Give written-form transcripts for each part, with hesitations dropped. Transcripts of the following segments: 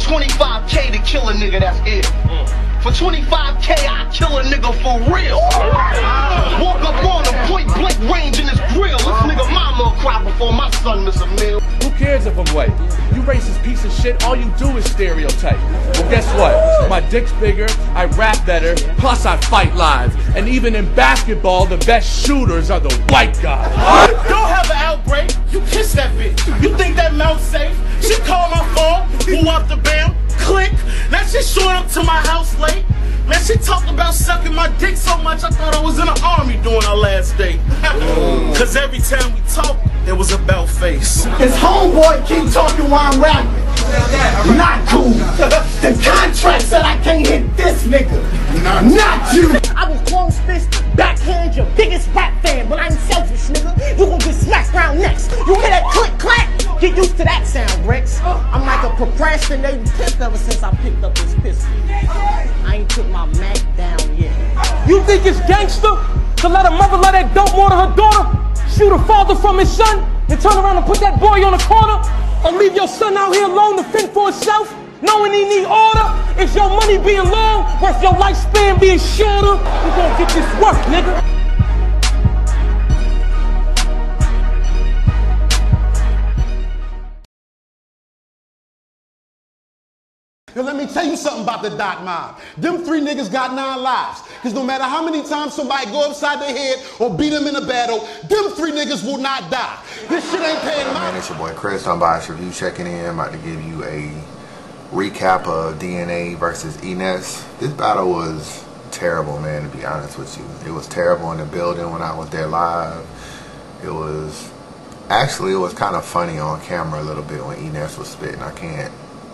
25K to kill a nigga, that's it. For 25K, I kill a nigga for real. Walk up on him, point blank range in his grill. This nigga mama will cry before my son miss a meal. Who cares if I'm white? You racist piece of shit, all you do is stereotype. Well, guess what? My dick's bigger, I rap better, plus I fight live. And even in basketball, the best shooters are the white guys. Don't have an outbreak, you kiss that bitch. You think that mouth safe? She called my phone, blew up the bam, click. Now she showing up to my house late. Man, she talked about sucking my dick so much I thought I was in the army during our last date. Cause every time we talk, it was about face. His homeboy keep talking while I'm rapping. Not cool. The contract said I can't hit this nigga. Not you. I will close fist, backhand your biggest rap fan, but I ain't selfish, nigga. You gon' get smacked round next. You hear that click clack? Get used to that sound, Rex. I'm like a procrastinating pimp ever since I picked up this pistol. I ain't took my Mac down yet. You think it's gangster to let a mother let that dope more to her daughter? Shoot a father from his son and turn around and put that boy on the corner? Or leave your son out here alone to fend for himself, knowing he need order? Is your money being long worth your lifespan being shorter? You gonna get this work, nigga. Yo, let me tell you something about the Dot Mob. Them 3 niggas got 9 lives. Because no matter how many times somebody go upside their head or beat them in a battle, them 3 niggas will not die. This shit ain't paying my... Man, it's your boy Chris, Unbias Review checking in. I'm about to give you a recap of DNA versus Eness. This battle was terrible, man, to be honest with you. It was terrible in the building when I was there live. It was kind of funny on camera a little bit when Eness was spitting. I can't,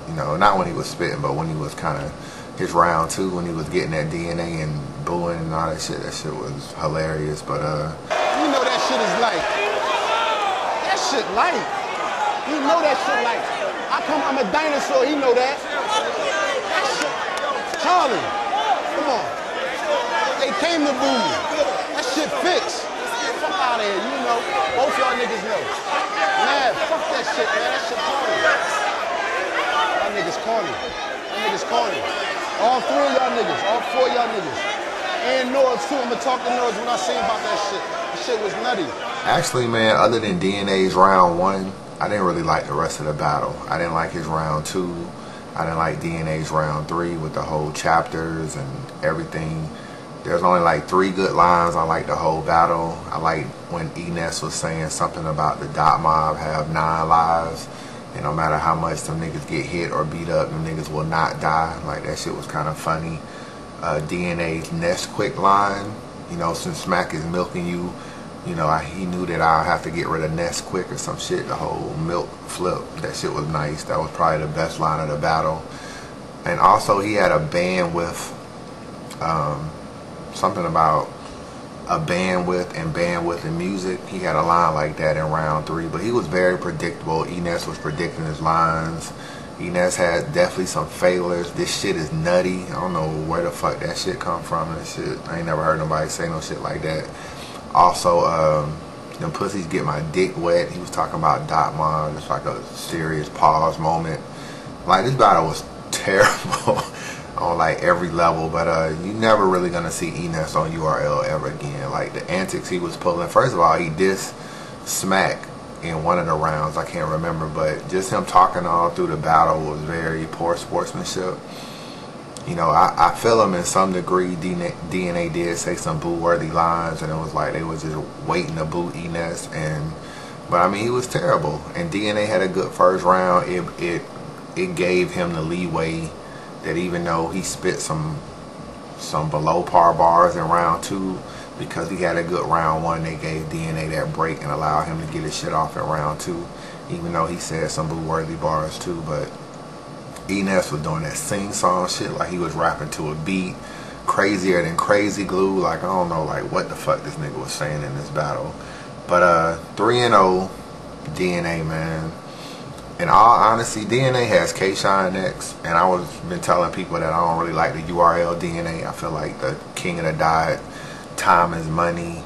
you know, not when he was spitting, but when he was kind of, his round 2, when he was getting that DNA and booing and all that shit was hilarious. But you know that shit is light. That shit light. You know that shit light. I'm a dinosaur, he know that. That shit, Charlie, come on. They came to boo me. That shit fixed. Fuck out of here, you know. Both y'all niggas know. Man, fuck that shit, man. That shit corny. Y'all niggas corny. Y'all niggas corny. All 3 of y'all niggas, all 4 of y'all niggas. And Noah's too. I'm gonna talk to Noah's when I say about that shit. That shit was nutty. Actually, man, other than DNA's round 1, I didn't really like the rest of the battle. I didn't like his round 2. I didn't like DNA's round 3 with the whole chapters and everything. There's only like 3 good lines. I like the whole battle. I like when Eness was saying something about the Dot Mob have 9 lives. And no matter how much them niggas get hit or beat up, them niggas will not die. Like, that shit was kind of funny. DNA's Nesquik line, you know, since Smack is milking you, you know, he knew that I'll have to get rid of Nesquik or some shit. The whole milk flip, that shit was nice. That was probably the best line of the battle. And also he had a bandwidth, something about a bandwidth and music. He had a line like that in round 3, but he was very predictable. Eness was predicting his lines. Eness had definitely some failures. This shit is nutty. I don't know where the fuck that shit come from. That shit, I ain't never heard nobody say no shit like that. Also, them pussies get my dick wet. He was talking about Dot Mob. It's like a serious pause moment. Like, this battle was terrible on like every level, but you never really gonna see Eness on URL ever again. Like, the antics he was pulling. First of all, he dissed Smack in one of the rounds. I can't remember, but just him talking all through the battle was very poor sportsmanship. You know, I feel him in some degree. DNA did say some boo-worthy lines, and it was like they was just waiting to boo Eness. But I mean, he was terrible. And DNA had a good first round. It gave him the leeway that even though he spit some below par bars in round 2, because he had a good round 1, they gave DNA that break and allowed him to get his shit off in round 2. Even though he said some boo-worthy bars too, but Eness was doing that sing-song shit like he was rapping to a beat, crazier than Crazy Glue. Like, I don't know, like, what the fuck this nigga was saying in this battle. But 3-0 DNA, man. In all honesty, DNA has K-Shine next, and I was been telling people that I don't really like the URL DNA. I feel like the king of the diet, time is money.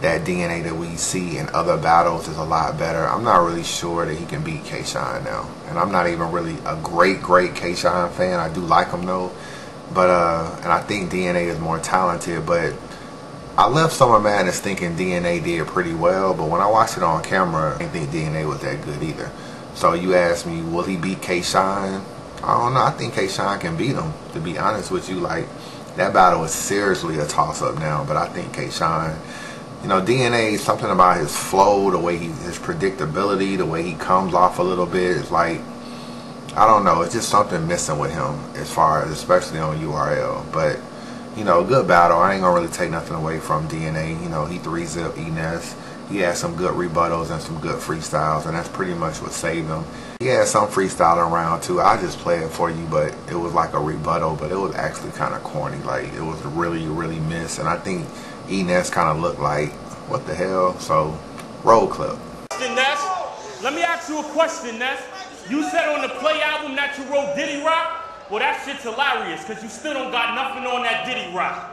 that DNA that we see in other battles is a lot better. I'm not really sure that he can beat K-Shine now. And I'm not even really a great K-Shine fan. I do like him though. But, and I think DNA is more talented, but I left Summer Madness thinking DNA did pretty well, but when I watched it on camera, I didn't think DNA was that good either. So you asked me, will he beat K-Shine? I don't know. I think K-Shine can beat him, to be honest with you. Like, that battle is seriously a toss-up now, but I think K-Shine, you know, DNA, something about his flow, the way his predictability, the way he comes off a little bit, it's like, I don't know, it's just something missing with him as far as, especially on URL. But, you know, good battle. I ain't gonna really take nothing away from DNA. You know, he 3-zip Eness. He had some good rebuttals and some good freestyles, and that's pretty much what saved him. He had some freestyling around too. I just play it for you, but it was like a rebuttal, but it was actually kind of corny. Like, it was really missed, and I think Eness kind of looked like, what the hell? So, roll clip. Ness, let me ask you a question, Ness. You said on the Play album that you wrote Diddy Rock? Well, that shit's hilarious, because you still don't got nothing on that Diddy Rock.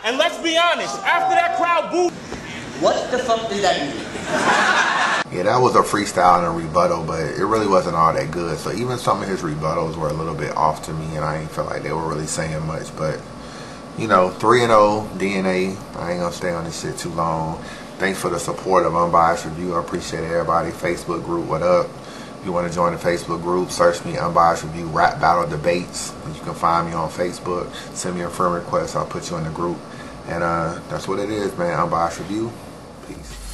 And let's be honest, after that crowd booed, what the fuck did that mean? Yeah, that was a freestyle and a rebuttal, but it really wasn't all that good. So even some of his rebuttals were a little bit off to me, and I ain't feel like they were really saying much. But, you know, 3-0 DNA. I ain't gonna stay on this shit too long. Thanks for the support of Unbiased Review. I appreciate everybody. Facebook group, what up? If you want to join the Facebook group, search me Unbiased Review Rap Battle Debates. You can find me on Facebook. Send me a friend request. I'll put you in the group. And that's what it is, man. Unbiased Review. Peace.